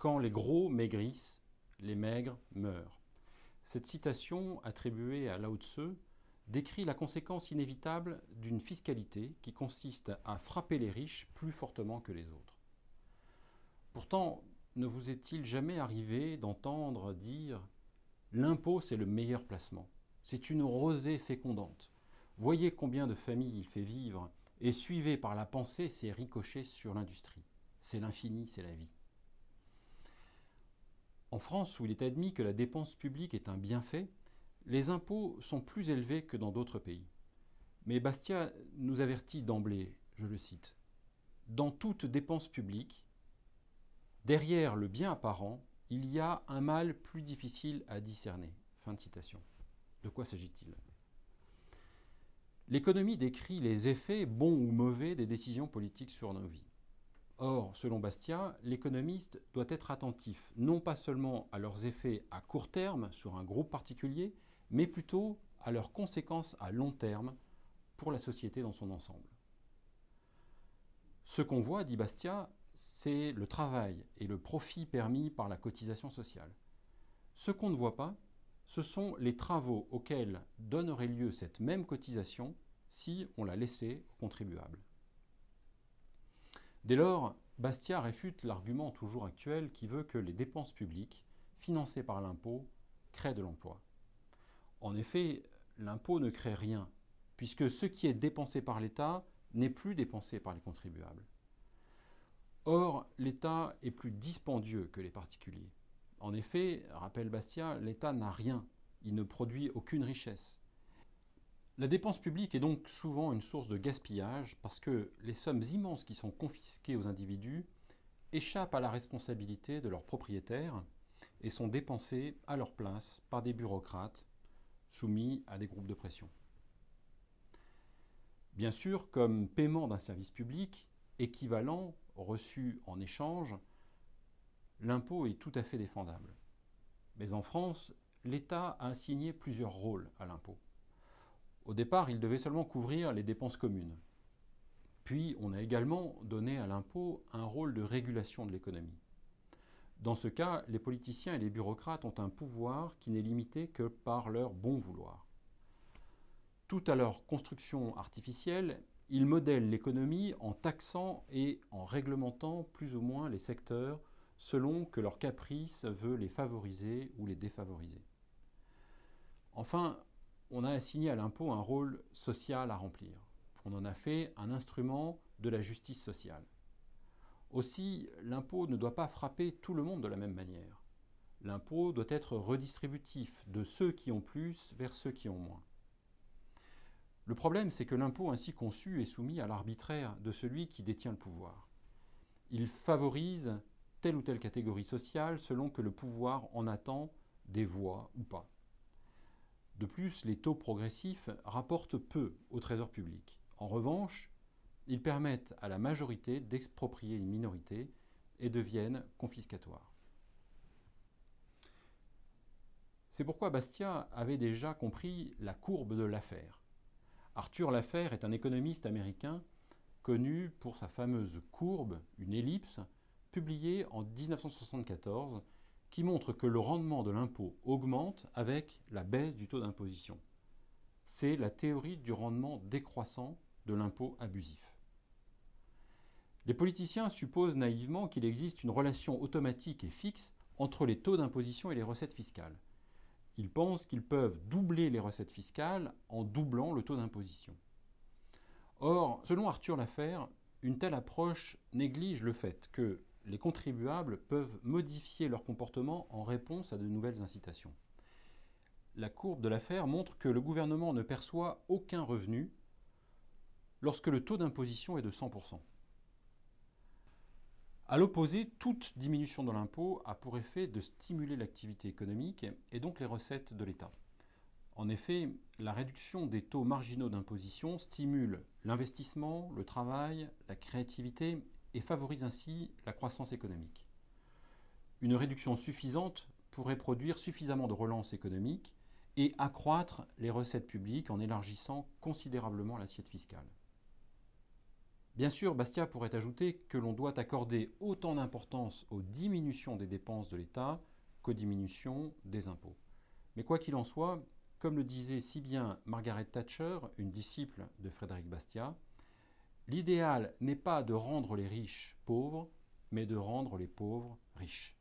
Quand les gros maigrissent, les maigres meurent. Cette citation, attribuée à Lao Tse, décrit la conséquence inévitable d'une fiscalité qui consiste à frapper les riches plus fortement que les autres. Pourtant, ne vous est-il jamais arrivé d'entendre dire « l'impôt c'est le meilleur placement, c'est une rosée fécondante, voyez combien de familles il fait vivre et suivez par la pensée ses ricochets sur l'industrie, c'est l'infini, c'est la vie ». En France, où il est admis que la dépense publique est un bienfait, les impôts sont plus élevés que dans d'autres pays. Mais Bastiat nous avertit d'emblée, je le cite, « Dans toute dépense publique, derrière le bien apparent, il y a un mal plus difficile à discerner. » Fin de citation. De quoi s'agit-il? L'économie décrit les effets, bons ou mauvais, des décisions politiques sur nos vies. Or, selon Bastiat, l'économiste doit être attentif non pas seulement à leurs effets à court terme sur un groupe particulier, mais plutôt à leurs conséquences à long terme pour la société dans son ensemble. Ce qu'on voit, dit Bastiat, c'est le travail et le profit permis par la cotisation sociale. Ce qu'on ne voit pas, ce sont les travaux auxquels donnerait lieu cette même cotisation si on la laissait aux contribuables. Dès lors, Bastiat réfute l'argument toujours actuel qui veut que les dépenses publiques, financées par l'impôt, créent de l'emploi. En effet, l'impôt ne crée rien, puisque ce qui est dépensé par l'État n'est plus dépensé par les contribuables. Or, l'État est plus dispendieux que les particuliers. En effet, rappelle Bastiat, l'État n'a rien, il ne produit aucune richesse. La dépense publique est donc souvent une source de gaspillage parce que les sommes immenses qui sont confisquées aux individus échappent à la responsabilité de leurs propriétaires et sont dépensées à leur place par des bureaucrates soumis à des groupes de pression. Bien sûr, comme paiement d'un service public équivalent reçu en échange, l'impôt est tout à fait défendable. Mais en France, l'État a assigné plusieurs rôles à l'impôt. Au départ, il devait seulement couvrir les dépenses communes. Puis, on a également donné à l'impôt un rôle de régulation de l'économie. Dans ce cas, les politiciens et les bureaucrates ont un pouvoir qui n'est limité que par leur bon vouloir. Tout à leur construction artificielle, ils modèlent l'économie en taxant et en réglementant plus ou moins les secteurs selon que leur caprice veut les favoriser ou les défavoriser. Enfin, on a assigné à l'impôt un rôle social à remplir. On en a fait un instrument de la justice sociale. Aussi, l'impôt ne doit pas frapper tout le monde de la même manière. L'impôt doit être redistributif de ceux qui ont plus vers ceux qui ont moins. Le problème, c'est que l'impôt ainsi conçu est soumis à l'arbitraire de celui qui détient le pouvoir. Il favorise telle ou telle catégorie sociale selon que le pouvoir en attend des voix ou pas. De plus, les taux progressifs rapportent peu au trésor public. En revanche, ils permettent à la majorité d'exproprier une minorité et deviennent confiscatoires. C'est pourquoi Bastiat avait déjà compris la courbe de Laffer. Arthur Laffer est un économiste américain connu pour sa fameuse courbe, une ellipse, publiée en 1974, qui montre que le rendement de l'impôt augmente avec la baisse du taux d'imposition. C'est la théorie du rendement décroissant de l'impôt abusif. Les politiciens supposent naïvement qu'il existe une relation automatique et fixe entre les taux d'imposition et les recettes fiscales. Ils pensent qu'ils peuvent doubler les recettes fiscales en doublant le taux d'imposition. Or, selon Arthur Laffer, une telle approche néglige le fait que les contribuables peuvent modifier leur comportement en réponse à de nouvelles incitations. La courbe de Laffer montre que le gouvernement ne perçoit aucun revenu lorsque le taux d'imposition est de 100%. À l'opposé, toute diminution de l'impôt a pour effet de stimuler l'activité économique et donc les recettes de l'État. En effet, la réduction des taux marginaux d'imposition stimule l'investissement, le travail, la créativité et favorise ainsi la croissance économique. Une réduction suffisante pourrait produire suffisamment de relance économique et accroître les recettes publiques en élargissant considérablement l'assiette fiscale. Bien sûr, Bastiat pourrait ajouter que l'on doit accorder autant d'importance aux diminutions des dépenses de l'État qu'aux diminutions des impôts. Mais quoi qu'il en soit, comme le disait si bien Margaret Thatcher, une disciple de Frédéric Bastiat, l'idéal n'est pas de rendre les riches pauvres, mais de rendre les pauvres riches.